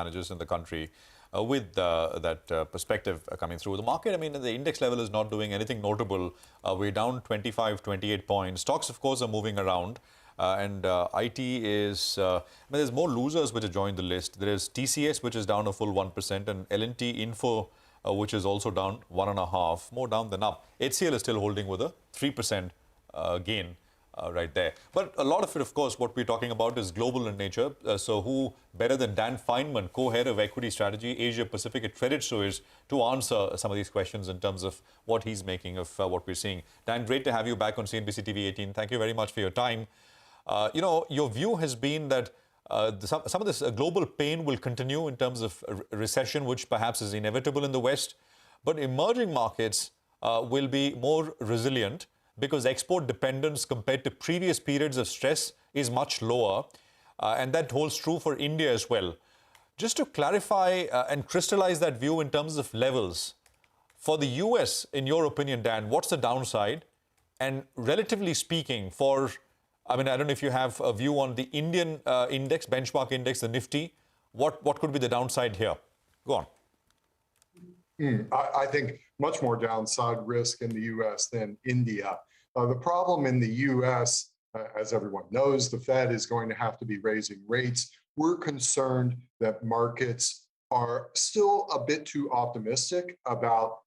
managers in the country with that perspective coming through. The market, I mean, the index level is not doing anything notable. We're down 25, 28 points. Stocks, of course, are moving around. And IT is, there's more losers which have joined the list. There is TCS, which is down a full 1%, and L&T Info, which is also down 1.5%, more down than up. HCL is still holding with a 3% gain right there. But a lot of it, of course, what we're talking about is global in nature. So who better than Dan Fineman, co-head of equity strategy, Asia Pacific at Credit Suisse, to answer some of these questions in terms of what he's making of what we're seeing. Dan, great to have you back on CNBC TV18. Thank you very much for your time. Your view has been that some of this global pain will continue in terms of recession, which perhaps is inevitable in the West, but emerging markets will be more resilient because export dependence compared to previous periods of stress is much lower, and that holds true for India as well. Just to clarify and crystallize that view in terms of levels, for the US, in your opinion, Dan, what's the downside? And relatively speaking, I don't know if you have a view on the Indian index, benchmark index, the Nifty. What could be the downside here? Go on. I think much more downside risk in the U.S. than India. The problem in the U.S., as everyone knows, the Fed is going to have to be raising rates. We're concerned that markets are still a bit too optimistic about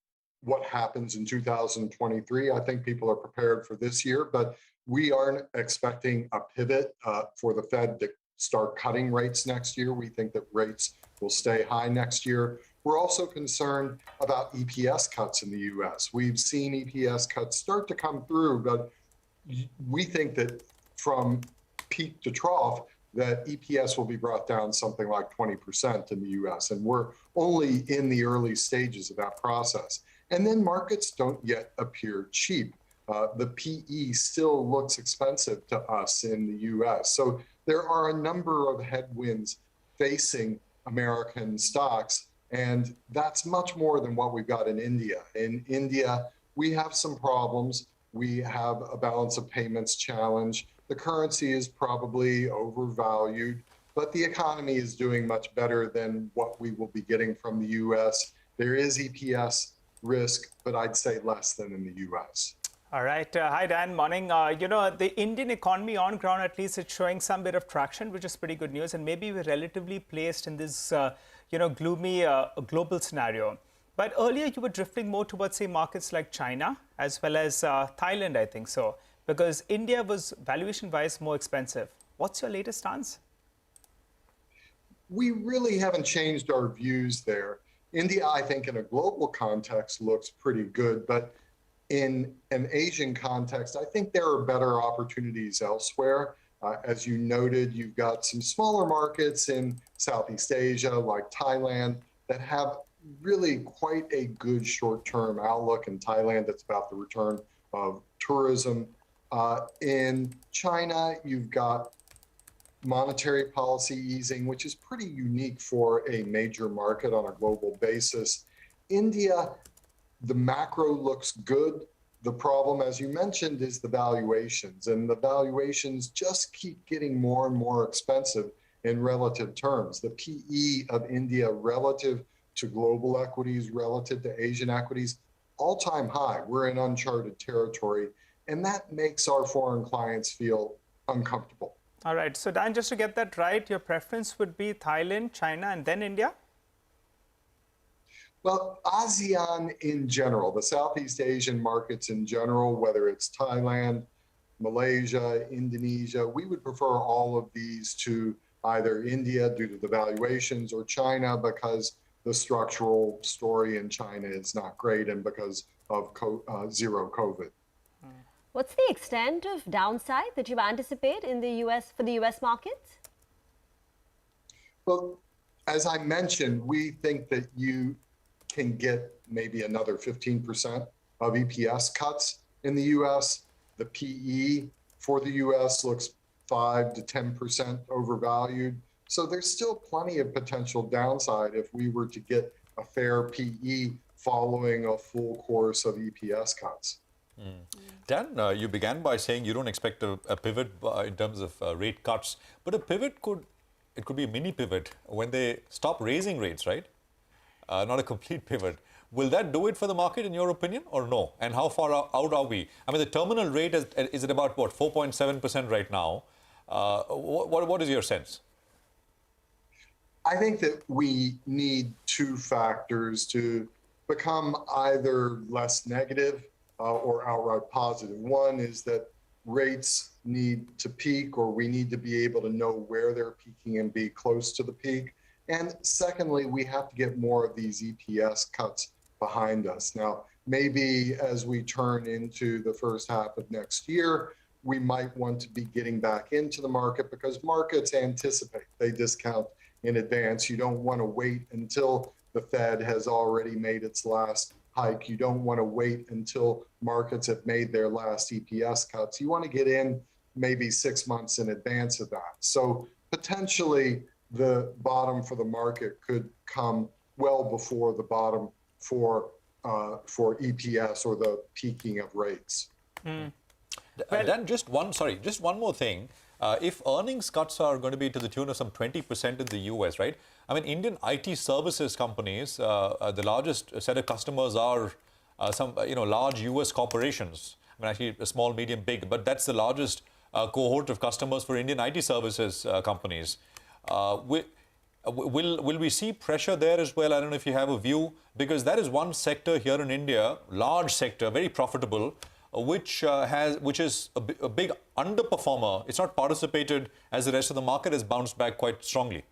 what happens in 2023. I think people are prepared for this year, but we aren't expecting a pivot for the Fed to start cutting rates next year. We think that rates will stay high next year. We're also concerned about EPS cuts in the US. We've seen EPS cuts start to come through, but we think that from peak to trough, that EPS will be brought down something like 20% in the US. And we're only in the early stages of that process. And then markets don't yet appear cheap. The PE still looks expensive to us in the US. So there are a number of headwinds facing American stocks, and that's much more than what we've got in India. In India, we have some problems. We have a balance of payments challenge. The currency is probably overvalued, but the economy is doing much better than what we will be getting from the US. There is EPS risk, but I'd say less than in the US. All right. Hi, Dan. Morning. The Indian economy on ground, at least, it's showing some bit of traction, which is pretty good news. And maybe we're relatively placed in this, gloomy global scenario. But earlier, you were drifting more towards, say, markets like China, as well as Thailand, I think so, because India was valuation-wise more expensive. What's your latest stance? We really haven't changed our views there. India, I think, in a global context, looks pretty good. But in an Asian context, I think there are better opportunities elsewhere. As you noted, you've got some smaller markets in Southeast Asia, like Thailand, that have really quite a good short-term outlook. In Thailand, it's about the return of tourism. In China, you've got monetary policy easing, which is pretty unique for a major market on a global basis. India, the macro looks good. The problem, as you mentioned, is the valuations, and the valuations just keep getting more and more expensive in relative terms. The PE of India relative to global equities, relative to Asian equities, all-time high. We're in uncharted territory, and that makes our foreign clients feel uncomfortable. All right. So, Dan, just to get that right, your preference would be Thailand, China, and then India? Well, ASEAN in general, the Southeast Asian markets in general, whether it's Thailand, Malaysia, Indonesia, we would prefer all of these to either India due to the valuations or China because the structural story in China is not great and because of zero COVID. What's the extent of downside that you anticipate in the US for the US markets? Well, as I mentioned, we think that you can get maybe another 15% of EPS cuts in the US. The PE for the US looks 5 to 10% overvalued. So there's still plenty of potential downside if we were to get a fair PE following a full course of EPS cuts. Dan, you began by saying you don't expect a pivot in terms of rate cuts, but a pivot could it could be a mini pivot when they stop raising rates, right? Not a complete pivot. Will that do it for the market, in your opinion, or no? And how far out are we? I mean, the terminal rate is at about, what, 4.7% right now. What is your sense? I think that we need two factors to become either less negative or outright positive. One is that rates need to peak, or we need to be able to know where they're peaking and be close to the peak. And secondly, we have to get more of these EPS cuts behind us. Now, maybe as we turn into the first half of next year, we might want to be getting back into the market because markets anticipate, they discount in advance. You don't want to wait until the Fed has already made its last hike. You don't want to wait until markets have made their last EPS cuts. You want to get in maybe 6 months in advance of that. So potentially the bottom for the market could come well before the bottom for EPS or the peaking of rates. Dan, just one more thing. If earnings cuts are going to be to the tune of some 20% in the US, right? I mean, Indian IT services companies, the largest set of customers are some large US corporations. I mean, actually, small, medium, big, but that's the largest cohort of customers for Indian IT services companies. Will we see pressure there as well? I don't know if you have a view, because that is one sector here in India, large sector, very profitable, which is a big underperformer. It's not participated as the rest of the market has bounced back quite strongly.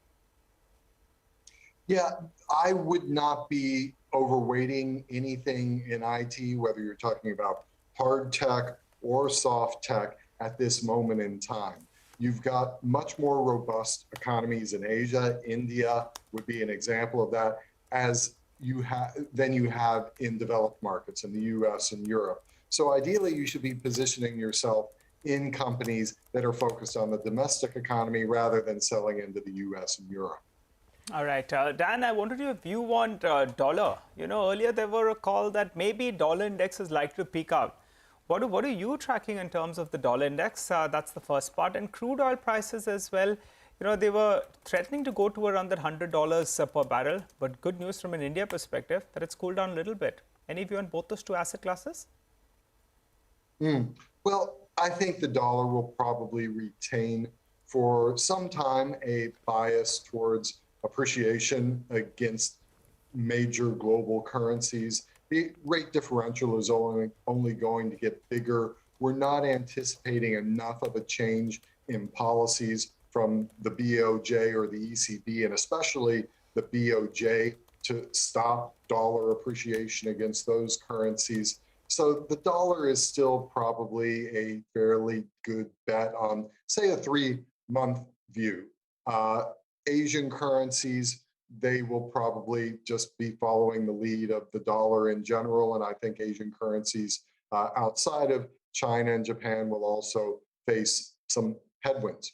Yeah, I would not be overweighting anything in IT, whether you're talking about hard tech or soft tech at this moment in time. You've got much more robust economies in Asia. India would be an example of that, than you have in developed markets in the US and Europe. So ideally, you should be positioning yourself in companies that are focused on the domestic economy rather than selling into the US and Europe. All right, Dan, I wanted your view on dollar. You know, earlier there were a call that maybe dollar index is likely to peak out. What are you tracking in terms of the dollar index? That's the first part. And crude oil prices as well. You know, they were threatening to go to around that $100 per barrel. But good news from an India perspective that it's cooled down a little bit. Any view on both those two asset classes? Well, I think the dollar will probably retain for some time a bias towards appreciation against major global currencies. The rate differential is only going to get bigger. We're not anticipating enough of a change in policies from the BOJ or the ECB, and especially the BOJ, to stop dollar appreciation against those currencies. So the dollar is still probably a fairly good bet on, say, a 3-month view. Asian currencies, they will probably just be following the lead of the dollar in general. And I think Asian currencies outside of China and Japan will also face some headwinds.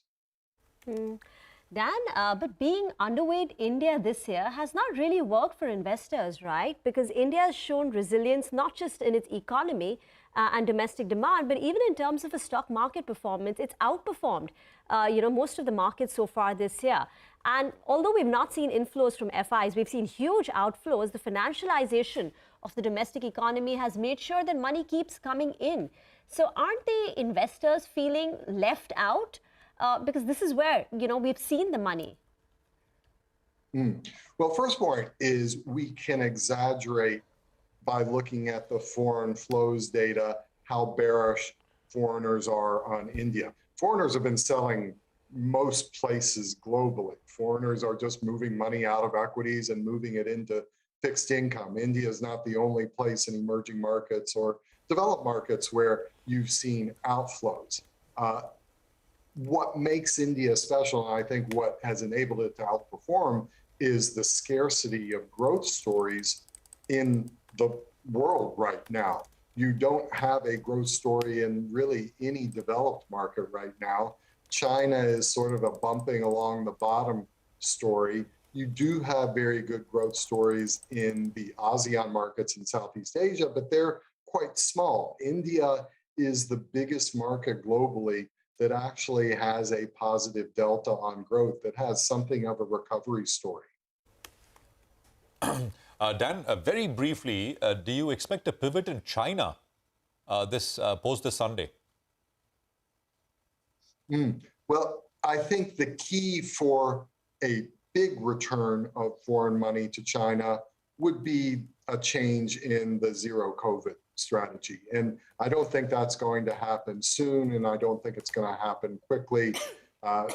Dan, but being underweight India this year has not really worked for investors, right? Because India has shown resilience not just in its economy and domestic demand, but even in terms of a stock market performance, it's outperformed, most of the markets so far this year. And although we've not seen inflows from FIs, we've seen huge outflows. The financialization of the domestic economy has made sure that money keeps coming in. So aren't the investors feeling left out? Because this is where, we've seen the money. Well, first point is we can exaggerate by looking at the foreign flows data, how bearish foreigners are on India. Foreigners have been selling most places globally. Foreigners are just moving money out of equities and moving it into fixed income. India is not the only place in emerging markets or developed markets where you've seen outflows. What makes India special, and I think what has enabled it to outperform, is the scarcity of growth stories in the world right now. You don't have a growth story in really any developed market right now. China is sort of a bumping along the bottom story. You do have very good growth stories in the ASEAN markets in Southeast Asia, but they're quite small. India is the biggest market globally that actually has a positive delta on growth, that has something of a recovery story. Dan, very briefly, do you expect a pivot in China post this Sunday? Well, I think the key for a big return of foreign money to China would be a change in the zero COVID strategy. And I don't think that's going to happen soon, and I don't think it's going to happen quickly.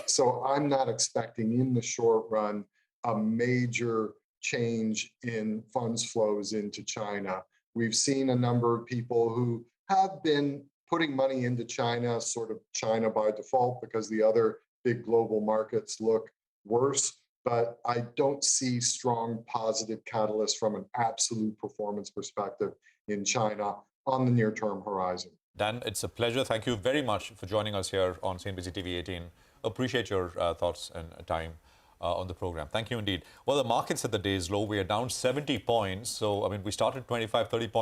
So I'm not expecting in the short run a major change in funds flows into China. We've seen a number of people who have been putting money into China, sort of China by default, because the other big global markets look worse. But I don't see strong positive catalysts from an absolute performance perspective in China on the near-term horizon. Dan, it's a pleasure. Thank you very much for joining us here on CNBC TV 18. Appreciate your thoughts and time on the program. Thank you indeed. Well, the markets at the day's low, we are down 70 points. So, I mean, we started 25, 30 points.